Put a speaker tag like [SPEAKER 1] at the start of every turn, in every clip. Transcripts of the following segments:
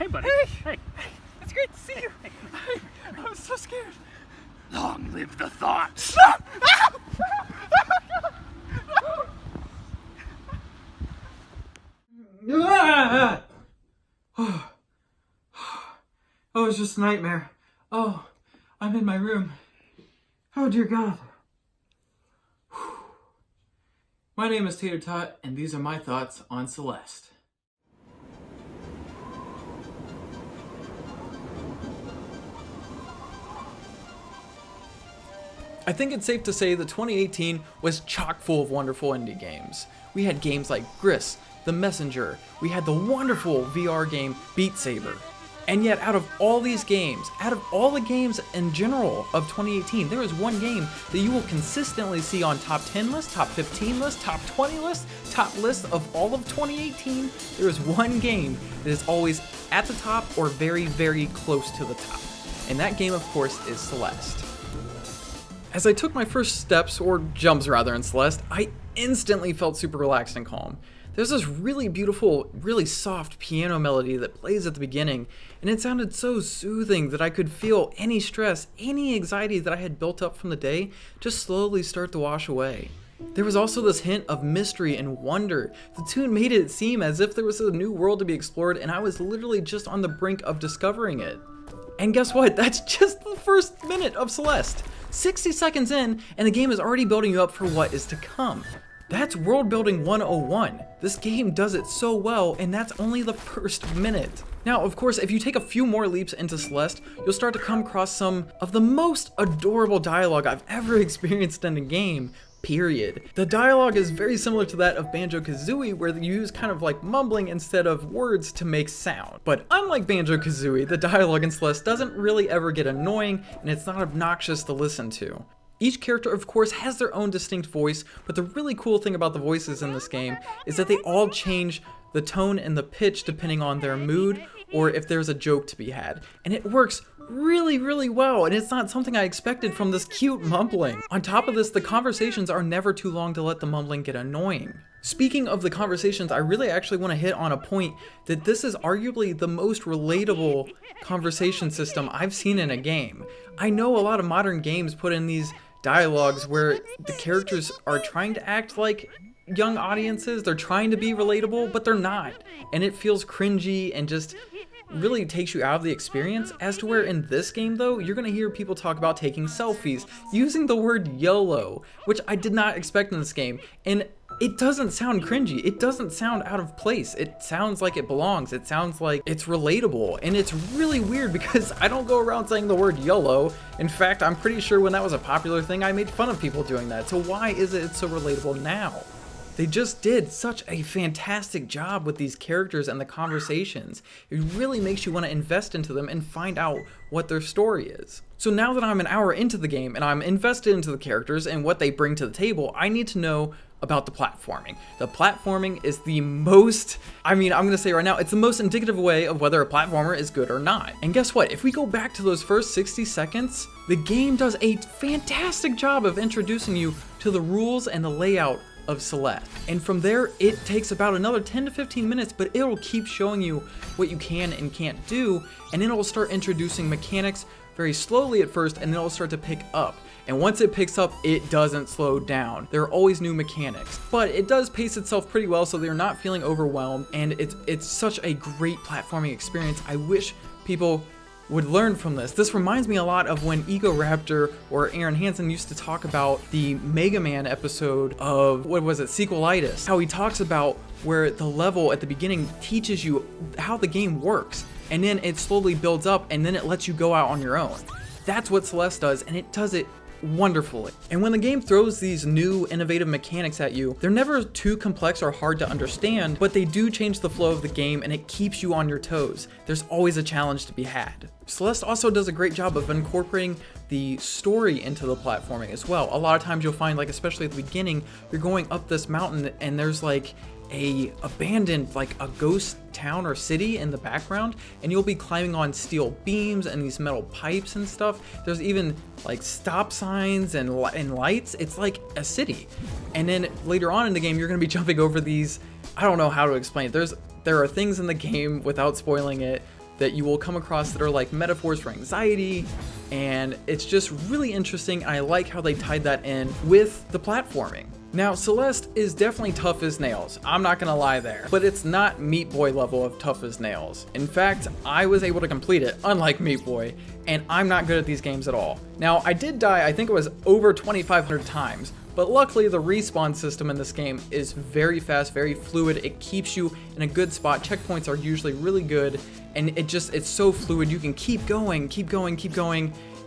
[SPEAKER 1] Hey, buddy.
[SPEAKER 2] Hey. It's great to see you. I was so scared.
[SPEAKER 1] Long live the thought.
[SPEAKER 2] Stop! Oh, it's just a nightmare. Oh, I'm in my room. Oh, dear God. My name is Tater Tot, and these are my thoughts on Celeste. I think it's safe to say that 2018 was chock full of wonderful indie games. We had games like Gris, The Messenger, we had the wonderful VR game Beat Saber. And yet out of all these games, out of all the games in general of 2018, there is one game that you will consistently see on top 10 lists, top 15 lists, top 20 lists, top lists of all of 2018. There is one game that is always at the top or very, very close to the top. And that game, of course, is Celeste. As I took my first steps, or jumps rather, in Celeste, I instantly felt super relaxed and calm. There's this really beautiful, really soft piano melody that plays at the beginning, and it sounded so soothing that I could feel any stress, any anxiety that I had built up from the day just slowly start to wash away. There was also this hint of mystery and wonder. The tune made it seem as if there was a new world to be explored, and I was literally just on the brink of discovering it. And guess what? That's just the first minute of Celeste. 60 seconds in, and the game is already building you up for what is to come. That's world building 101. This game does it so well, and that's only the first minute. Now, of course, if you take a few more leaps into Celeste, you'll start to come across some of the most adorable dialogue I've ever experienced in a game, period. The dialogue is very similar to that of Banjo-Kazooie, where you use kind of like mumbling instead of words to make sound. But unlike Banjo-Kazooie, the dialogue in Celeste doesn't really ever get annoying, and it's not obnoxious to listen to. Each character, of course, has their own distinct voice, but the really cool thing about the voices in this game is that they all change the tone and the pitch depending on their mood or if there's a joke to be had. And it works really, really well, and it's not something I expected from this cute mumbling. On top of this, the conversations are never too long to let the mumbling get annoying. Speaking of the conversations, I really actually want to hit on a point that this is arguably the most relatable conversation system I've seen in a game. I know a lot of modern games put in these dialogues where the characters are trying to act like young audiences, they're trying to be relatable, but they're not. And it feels cringy and just really takes you out of the experience, as to where in this game though, you're gonna hear people talk about taking selfies, using the word YOLO, which I did not expect in this game, and it doesn't sound cringy, it doesn't sound out of place, it sounds like it belongs, it sounds like it's relatable, and it's really weird because I don't go around saying the word YOLO. In fact, I'm pretty sure when that was a popular thing, I made fun of people doing that, so why is it so relatable now? They just did such a fantastic job with these characters and the conversations. It really makes you want to invest into them and find out what their story is. So now that I'm an hour into the game and I'm invested into the characters and what they bring to the table, I need to know about the platforming. The platforming is the most, I'm gonna say right now, it's the most indicative way of whether a platformer is good or not. And guess what? If we go back to those first 60 seconds, the game does a fantastic job of introducing you to the rules and the layout of Celeste. And from there, it takes about another 10 to 15 minutes, but it'll keep showing you what you can and can't do, and then it'll start introducing mechanics very slowly at first, and then it'll start to pick up. And once it picks up, it doesn't slow down. There are always new mechanics, but it does pace itself pretty well, so they're not feeling overwhelmed, and it's such a great platforming experience. I wish people would learn from this. This reminds me a lot of when Ego Raptor or Aaron Hansen used to talk about the Mega Man episode of, what was it, Sequelitis. How he talks about where the level at the beginning teaches you how the game works, and then it slowly builds up, and then it lets you go out on your own. That's what Celeste does, and it does it wonderfully. And when the game throws these new innovative mechanics at you, they're never too complex or hard to understand, but they do change the flow of the game and it keeps you on your toes. There's always a challenge to be had. Celeste also does a great job of incorporating the story into the platforming as well. A lot of times you'll find, like especially at the beginning, you're going up this mountain and there's like a abandoned, like a ghost town or city in the background, and you'll be climbing on steel beams and these metal pipes and stuff. There's even like stop signs and lights. It's like a city. And then later on in the game, you're gonna be jumping over these, I don't know how to explain it. There are things in the game, without spoiling it, that you will come across that are like metaphors for anxiety, and it's just really interesting. I like how they tied that in with the platforming. Now, Celeste is definitely tough as nails, I'm not gonna lie there, but it's not Meat Boy level of tough as nails. In fact, I was able to complete it, unlike Meat Boy, and I'm not good at these games at all. Now, I did die, I think it was over 2,500 times, but luckily the respawn system in this game is very fast, very fluid. It keeps you in a good spot. Checkpoints are usually really good, and it's so fluid. You can keep going,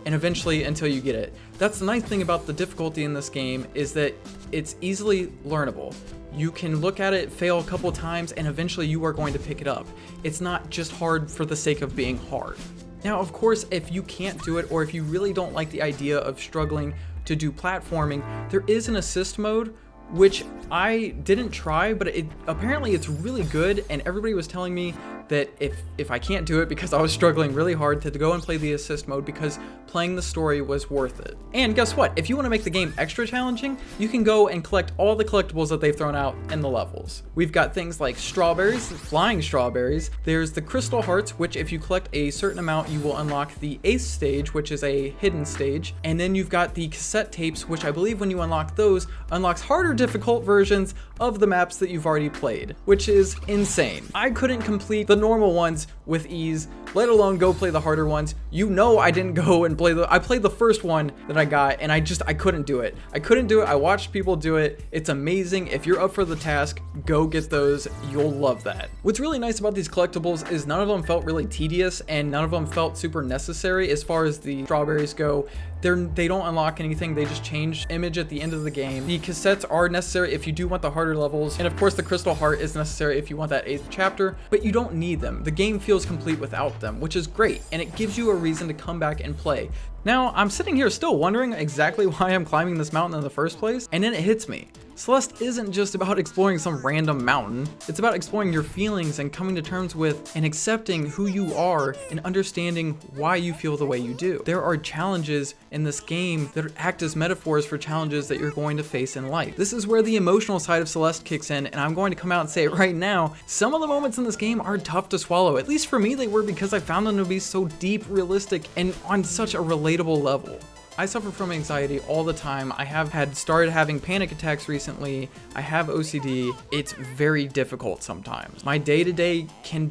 [SPEAKER 2] and eventually until you get it. That's the nice thing about the difficulty in this game, is that it's easily learnable. You can look at it, fail a couple times, and eventually you are going to pick it up. It's not just hard for the sake of being hard. Now, of course, if you can't do it, or if you really don't like the idea of struggling to do platforming, there is an assist mode, which I didn't try, but apparently it's really good, and everybody was telling me that if I can't do it because I was struggling really hard, to go and play the assist mode because playing the story was worth it. And guess what? If you want to make the game extra challenging, you can go and collect all the collectibles that they've thrown out in the levels. We've got things like strawberries, flying strawberries. There's the crystal hearts, which if you collect a certain amount, you will unlock the 8th stage, which is a hidden stage. And then you've got the cassette tapes, which I believe when you unlock those, unlocks harder difficult versions of the maps that you've already played, which is insane. I couldn't complete the normal ones with ease, let alone go play the harder ones. You know, I didn't go and I played the first one that I got, and I couldn't do it. I watched people do it. It's amazing. If you're up for the task, go get those. You'll love that. What's really nice about these collectibles is none of them felt really tedious, and none of them felt super necessary. As far as the strawberries go, they don't unlock anything. They just change image at the end of the game. The cassettes are necessary if you do want the harder levels, and of course the crystal heart is necessary if you want that 8th chapter, but you don't need them. The game feels complete without them, which is great, and it gives you a reason to come back and play. Now, I'm sitting here still wondering exactly why I'm climbing this mountain in the first place, and then it hits me. Celeste isn't just about exploring some random mountain. It's about exploring your feelings and coming to terms with and accepting who you are and understanding why you feel the way you do. There are challenges in this game that act as metaphors for challenges that you're going to face in life. This is where the emotional side of Celeste kicks in, and I'm going to come out and say it right now. Some of the moments in this game are tough to swallow. At least for me, they were, because I found them to be so deep, realistic, and on such a relatable level. I suffer from anxiety all the time. I have started having panic attacks recently. I have OCD. It's very difficult sometimes. My day-to-day can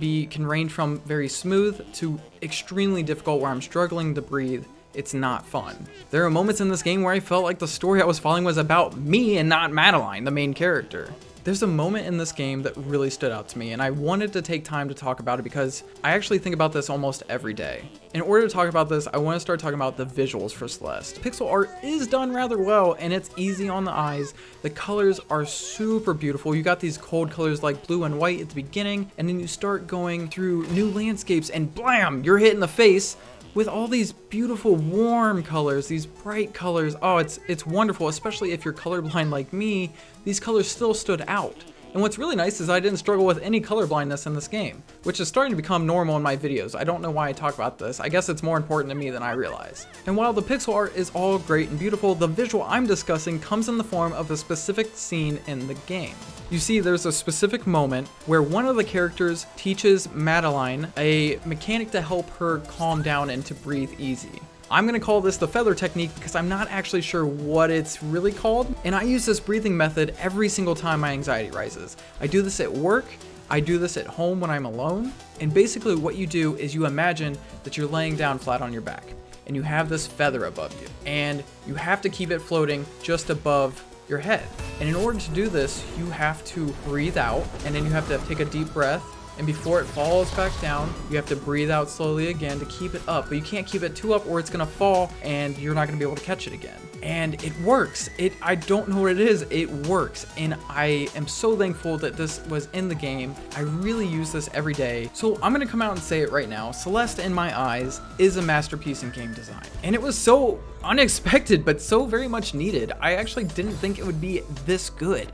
[SPEAKER 2] range from very smooth to extremely difficult, where I'm struggling to breathe. It's not fun. There are moments in this game where I felt like the story I was following was about me and not Madeline, the main character. There's a moment in this game that really stood out to me, and I wanted to take time to talk about it because I actually think about this almost every day. In order to talk about this, I want to start talking about the visuals for Celeste. Pixel art is done rather well, and it's easy on the eyes. The colors are super beautiful. You got these cold colors like blue and white at the beginning, and then you start going through new landscapes, and blam, you're hit in the face with all these beautiful warm colors, these bright colors. Oh, it's wonderful, especially if you're colorblind like me. These colors still stood out. And what's really nice is I didn't struggle with any color blindness in this game, which is starting to become normal in my videos. I don't know why I talk about this. I guess it's more important to me than I realize. And while the pixel art is all great and beautiful, the visual I'm discussing comes in the form of a specific scene in the game. You see, there's a specific moment where one of the characters teaches Madeline a mechanic to help her calm down and to breathe easy. I'm gonna call this the feather technique because I'm not actually sure what it's really called. And I use this breathing method every single time my anxiety rises. I do this at work, I do this at home when I'm alone. And basically what you do is you imagine that you're laying down flat on your back and you have this feather above you, and you have to keep it floating just above your head. And in order to do this, you have to breathe out, and then you have to take a deep breath. And before it falls back down, you have to breathe out slowly again to keep it up. But you can't keep it too up or it's gonna fall and you're not gonna be able to catch it again. And it works. I don't know what it is, it works. And I am so thankful that this was in the game. I really use this every day. So I'm gonna come out and say it right now. Celeste, in my eyes, is a masterpiece in game design. And it was so unexpected, but so very much needed. I actually didn't think it would be this good.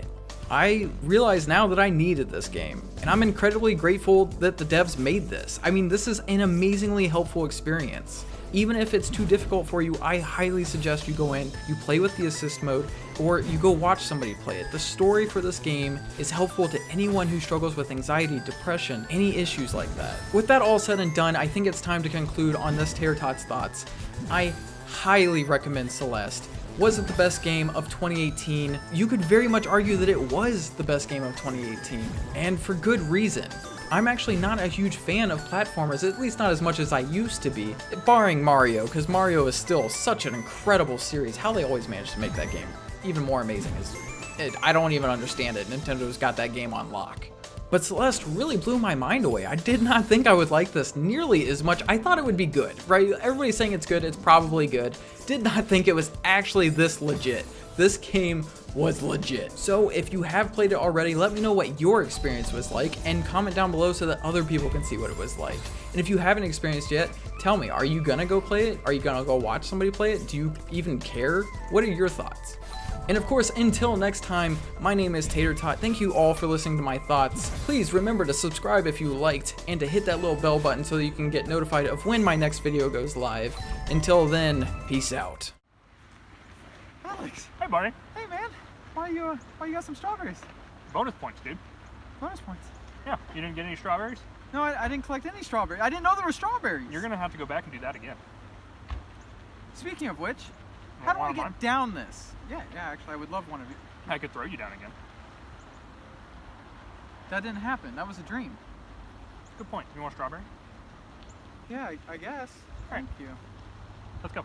[SPEAKER 2] I realize now that I needed this game, and I'm incredibly grateful that the devs made this. I mean, this is an amazingly helpful experience. Even if it's too difficult for you, I highly suggest you go in, you play with the assist mode, or you go watch somebody play it. The story for this game is helpful to anyone who struggles with anxiety, depression, any issues like that. With that all said and done, I think it's time to conclude on this Tater Tot's thoughts. I highly recommend Celeste. Was it the best game of 2018? You could very much argue that it was the best game of 2018, and for good reason. I'm actually not a huge fan of platformers, at least not as much as I used to be, barring Mario, because Mario is still such an incredible series. How they always managed to make that game even more amazing is, I don't even understand it. Nintendo's got that game on lock. But Celeste really blew my mind away. I did not think I would like this nearly as much. I thought it would be good, right? Everybody's saying it's good, it's probably good. Did not think it was actually this legit. This game was legit. So if you have played it already, let me know what your experience was like and comment down below so that other people can see what it was like. And if you haven't experienced yet, tell me, are you gonna go play it? Are you gonna go watch somebody play it? Do you even care? What are your thoughts? And of course, until next time, my name is Tater Tot. Thank you all for listening to my thoughts. Please remember to subscribe if you liked and to hit that little bell button so that you can get notified of when my next video goes live. Until then, peace out.
[SPEAKER 3] Alex.
[SPEAKER 4] Hey, buddy.
[SPEAKER 3] Hey, man. Why you got some strawberries?
[SPEAKER 4] Bonus points, dude.
[SPEAKER 3] Bonus points.
[SPEAKER 4] Yeah, you didn't get any strawberries?
[SPEAKER 3] No, I didn't collect any strawberries. I didn't know there were strawberries.
[SPEAKER 4] You're gonna have to go back and do that again.
[SPEAKER 3] Speaking of which, how do I get down this? Yeah, actually, I would love one of you.
[SPEAKER 4] I could throw you down again.
[SPEAKER 3] That didn't happen. That was a dream.
[SPEAKER 4] Good point. You want a strawberry?
[SPEAKER 3] Yeah, I guess.
[SPEAKER 4] All right.
[SPEAKER 3] Thank you.
[SPEAKER 4] Let's go.